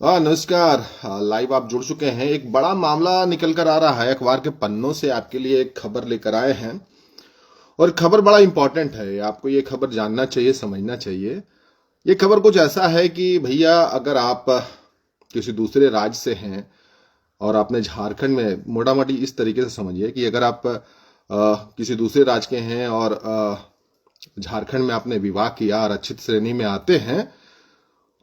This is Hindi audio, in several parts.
हाँ नमस्कार। लाइव आप जुड़ चुके हैं। एक बड़ा मामला निकल कर आ रहा है, अखबार के पन्नों से आपके लिए एक खबर लेकर आए हैं और खबर बड़ा इंपॉर्टेंट है। आपको ये खबर जानना चाहिए, समझना चाहिए। ये खबर कुछ ऐसा है कि भैया अगर आप किसी दूसरे राज्य से हैं और आपने झारखंड में, मोटा मोटी इस तरीके से समझिए कि अगर आप किसी दूसरे राज्य के हैं और झारखंड में आपने विवाह किया, आरक्षित श्रेणी में आते हैं,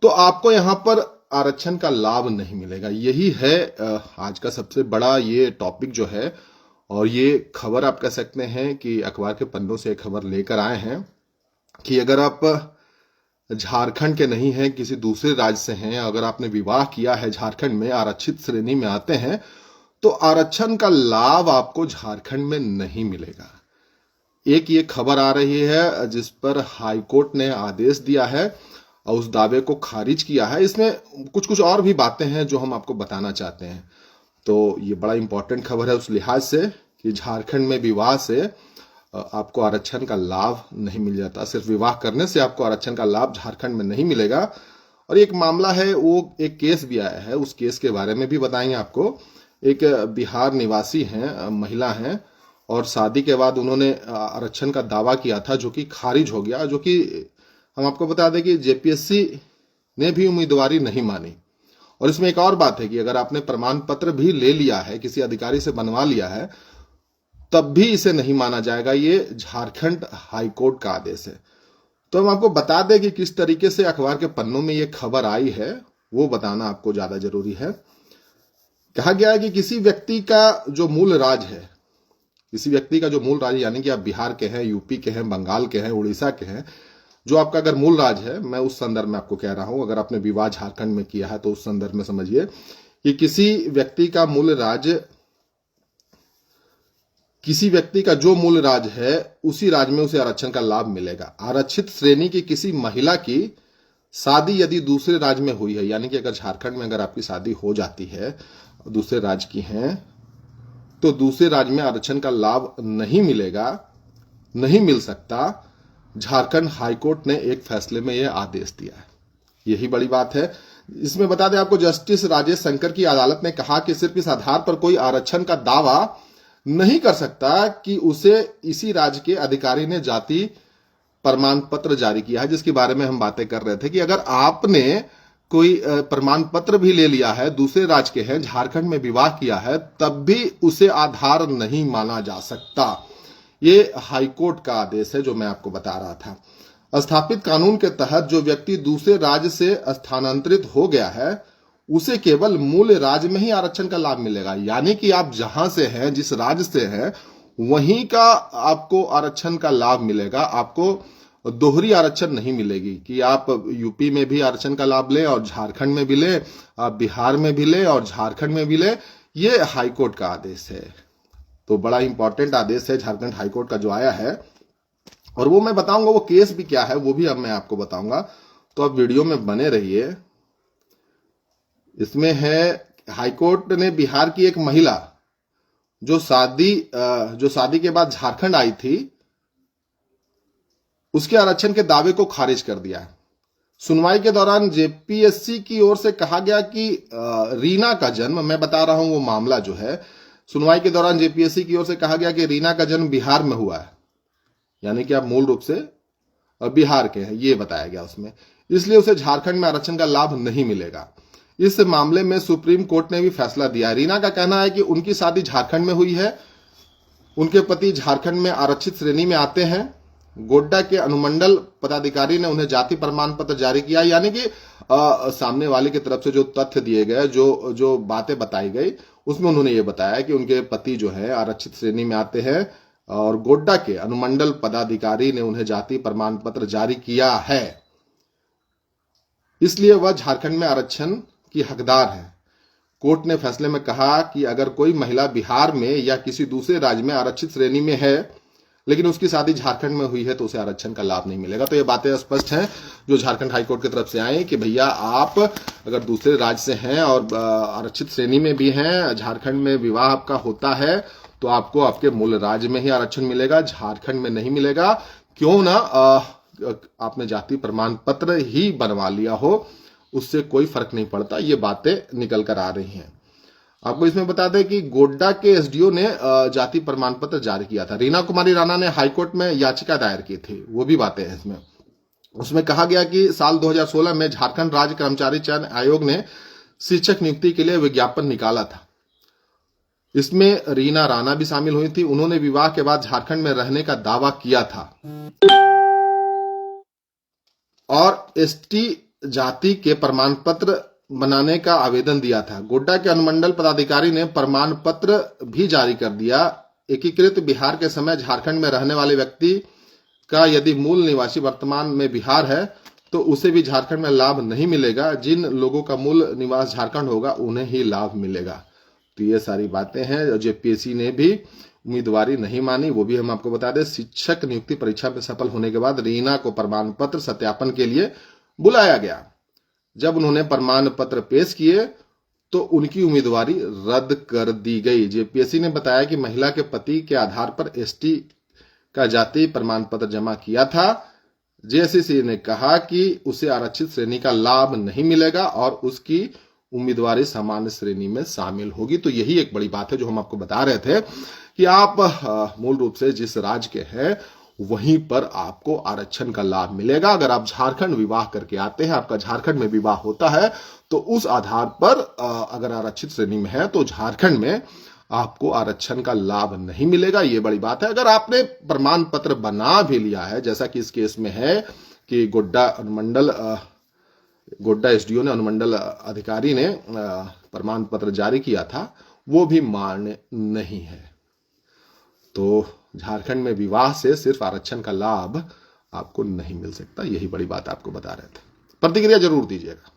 तो आपको यहाँ पर आरक्षण का लाभ नहीं मिलेगा। यही है आज का सबसे बड़ा ये टॉपिक जो है। और ये खबर आप कह सकते हैं कि अखबार के पन्नों से खबर लेकर आए हैं कि अगर आप झारखंड के नहीं हैं, किसी दूसरे राज्य से हैं, अगर आपने विवाह किया है झारखंड में, आरक्षित श्रेणी में आते हैं, तो आरक्षण का लाभ आपको झारखंड में नहीं मिलेगा। एक ये खबर आ रही है जिस पर हाईकोर्ट ने आदेश दिया है और उस दावे को खारिज किया है। इसमें कुछ कुछ और भी बातें हैं जो हम आपको बताना चाहते हैं। तो ये बड़ा इंपॉर्टेंट खबर है उस लिहाज से कि झारखंड में विवाह से आपको आरक्षण का लाभ नहीं मिल जाता। सिर्फ विवाह करने से आपको आरक्षण का लाभ झारखंड में नहीं मिलेगा। और एक मामला है, वो एक केस भी आया है, उस केस के बारे में भी बताएंगे आपको। एक बिहार निवासी हैं, महिला हैं, और शादी के बाद उन्होंने आरक्षण का दावा किया था जो कि खारिज हो गया। जो कि हम आपको बता दें कि जेपीएससी ने भी उम्मीदवारी नहीं मानी। और इसमें एक और बात है कि अगर आपने प्रमाण पत्र भी ले लिया है, किसी अधिकारी से बनवा लिया है, तब भी इसे नहीं माना जाएगा। ये झारखंड हाईकोर्ट का आदेश है। तो हम आपको बता दें कि किस तरीके से अखबार के पन्नों में ये खबर आई है, वो बताना आपको ज्यादा जरूरी है। कहा गया है कि किसी व्यक्ति का जो मूल राज्य है, किसी व्यक्ति का जो मूल राज्य, यानी कि आप बिहार के हैं, यूपी के हैं, बंगाल के हैं, उड़ीसा के हैं, जो आपका अगर मूल राज्य है, मैं उस संदर्भ में आपको कह रहा हूं, अगर आपने विवाह झारखंड में किया है तो उस संदर्भ में समझिए कि किसी व्यक्ति का मूल राज्य, किसी व्यक्ति का जो मूल राज्य है उसी राज्य में उसे आरक्षण का लाभ मिलेगा। आरक्षित श्रेणी की किसी महिला की शादी यदि दूसरे राज्य में हुई है, यानी कि अगर झारखंड में अगर आपकी शादी हो जाती है, दूसरे राज्य की हैं, तो दूसरे राज्य में आरक्षण का लाभ नहीं मिलेगा, नहीं मिल सकता। झारखंड हाईकोर्ट ने एक फैसले में यह आदेश दिया है। यही बड़ी बात है। इसमें बता दें आपको, जस्टिस राजेश शंकर की अदालत ने कहा कि सिर्फ इस आधार पर कोई आरक्षण का दावा नहीं कर सकता कि उसे इसी राज्य के अधिकारी ने जाति प्रमाण पत्र जारी किया है, जिसके बारे में हम बातें कर रहे थे कि अगर आपने कोई प्रमाण पत्र भी ले लिया है, दूसरे राज्य के हैं, झारखंड में विवाह किया है, तब भी उसे आधार नहीं माना जा सकता। ये हाईकोर्ट का आदेश है जो मैं आपको बता रहा था। स्थापित कानून के तहत जो व्यक्ति दूसरे राज्य से स्थानांतरित हो गया है, उसे केवल मूल राज्य में ही आरक्षण का लाभ मिलेगा। यानी कि आप जहां से हैं, जिस राज्य से हैं, वहीं का आपको आरक्षण का लाभ मिलेगा। आपको दोहरी आरक्षण नहीं मिलेगी कि आप यूपी में भी आरक्षण का लाभ लें और झारखंड में भी लें, आप बिहार में भी लें और झारखंड में भी लें। ये हाईकोर्ट का आदेश है। तो बड़ा इंपॉर्टेंट आदेश है झारखंड हाईकोर्ट का जो आया है, और वो मैं बताऊंगा वो केस भी क्या है, वो भी अब मैं आपको बताऊंगा। तो आप वीडियो में बने रहिए। इसमें है, हाईकोर्ट ने बिहार की एक महिला जो शादी के बाद झारखंड आई थी, उसके आरक्षण के दावे को खारिज कर दिया है। सुनवाई के दौरान जेपीएससी की ओर से कहा गया कि रीना का जन्म, मैं बता रहा हूं वो मामला जो है, सुनवाई के दौरान जेपीएससी की ओर से कहा गया कि रीना का जन्म बिहार में हुआ है, यानी कि आप मूल रूप से बिहार के हैं, ये बताया गया उसमें, इसलिए उसे झारखंड में आरक्षण का लाभ नहीं मिलेगा। इस मामले में सुप्रीम कोर्ट ने भी फैसला दिया। रीना का कहना है कि उनकी शादी झारखंड में हुई है, उनके पति झारखंड में आरक्षित श्रेणी में आते हैं। गोड्डा के अनुमंडल पदाधिकारी ने उन्हें जाति प्रमाण पत्र जारी किया, यानी कि सामने वाले की तरफ से जो तथ्य दिए गए, जो बातें बताई गई, उसमें उन्होंने ये बताया कि उनके पति जो है आरक्षित श्रेणी में आते हैं और गोड्डा के अनुमंडल पदाधिकारी ने उन्हें जाति प्रमाण पत्र जारी किया है, इसलिए वह झारखंड में आरक्षण की हकदार है। कोर्ट ने फैसले में कहा कि अगर कोई महिला बिहार में या किसी दूसरे राज्य में आरक्षित श्रेणी में है, लेकिन उसकी शादी झारखंड में हुई है, तो उसे आरक्षण का लाभ नहीं मिलेगा। तो ये बातें स्पष्ट हैं जो झारखंड हाईकोर्ट की तरफ से आई कि भैया आप अगर दूसरे राज्य से हैं और आरक्षित श्रेणी में भी हैं, झारखंड में विवाह आपका होता है, तो आपको आपके मूल राज्य में ही आरक्षण मिलेगा, झारखंड में नहीं मिलेगा। क्यों ना आपने जाति प्रमाण पत्र ही बनवा लिया हो, उससे कोई फर्क नहीं पड़ता। ये बातें निकल कर आ रही हैं। आपको इसमें बता दें कि गोड्डा के एसडीओ ने जाति प्रमाण पत्र जारी किया था। रीना कुमारी राणा ने हाईकोर्ट में याचिका दायर की थी, वो भी बातें हैं इसमें। उसमें कहा गया कि साल 2016 में झारखंड राज्य कर्मचारी चयन आयोग ने शिक्षक नियुक्ति के लिए विज्ञापन निकाला था। इसमें रीना राणा भी शामिल हुई थी। उन्होंने विवाह के बाद झारखंड में रहने का दावा किया था और एसटी जाति के प्रमाण पत्र बनाने का आवेदन दिया था। गोड्डा के अनुमंडल पदाधिकारी ने प्रमाण पत्र भी जारी कर दिया। एकीकृत बिहार के समय झारखंड में रहने वाले व्यक्ति का यदि मूल निवासी वर्तमान में बिहार है तो उसे भी झारखंड में लाभ नहीं मिलेगा। जिन लोगों का मूल निवास झारखंड होगा उन्हें ही लाभ मिलेगा। तो ये सारी बातें हैं। जेपीएससी ने भी उम्मीदवारी नहीं मानी, वो भी हम आपको बता दें। शिक्षक नियुक्ति परीक्षा में सफल होने के बाद रीना को प्रमाण पत्र सत्यापन के लिए बुलाया गया। जब उन्होंने प्रमाण पत्र पेश किए तो उनकी उम्मीदवारी रद्द कर दी गई। जेपीएससी ने बताया कि महिला के पति के आधार पर एसटी का जाति प्रमाण पत्र जमा किया था। जेएससी ने कहा कि उसे आरक्षित श्रेणी का लाभ नहीं मिलेगा और उसकी उम्मीदवारी सामान्य श्रेणी में शामिल होगी। तो यही एक बड़ी बात है जो हम आपको बता रहे थे कि आप मूल रूप से जिस राज्य के हैं वहीं पर आपको आरक्षण का लाभ मिलेगा। अगर आप झारखंड विवाह करके आते हैं, आपका झारखंड में विवाह होता है, तो उस आधार पर अगर आरक्षित श्रेणी में है तो झारखंड में आपको आरक्षण का लाभ नहीं मिलेगा। ये बड़ी बात है। अगर आपने प्रमाण पत्र बना भी लिया है, जैसा कि इस केस में है कि गोड्डा एसडीओ ने, अनुमंडल अधिकारी ने प्रमाण पत्र जारी किया था, वो भी मान्य नहीं है। तो झारखंड में विवाह से सिर्फ आरक्षण का लाभ आपको नहीं मिल सकता। यही बड़ी बात आपको बता रहे थे। प्रतिक्रिया जरूर दीजिएगा।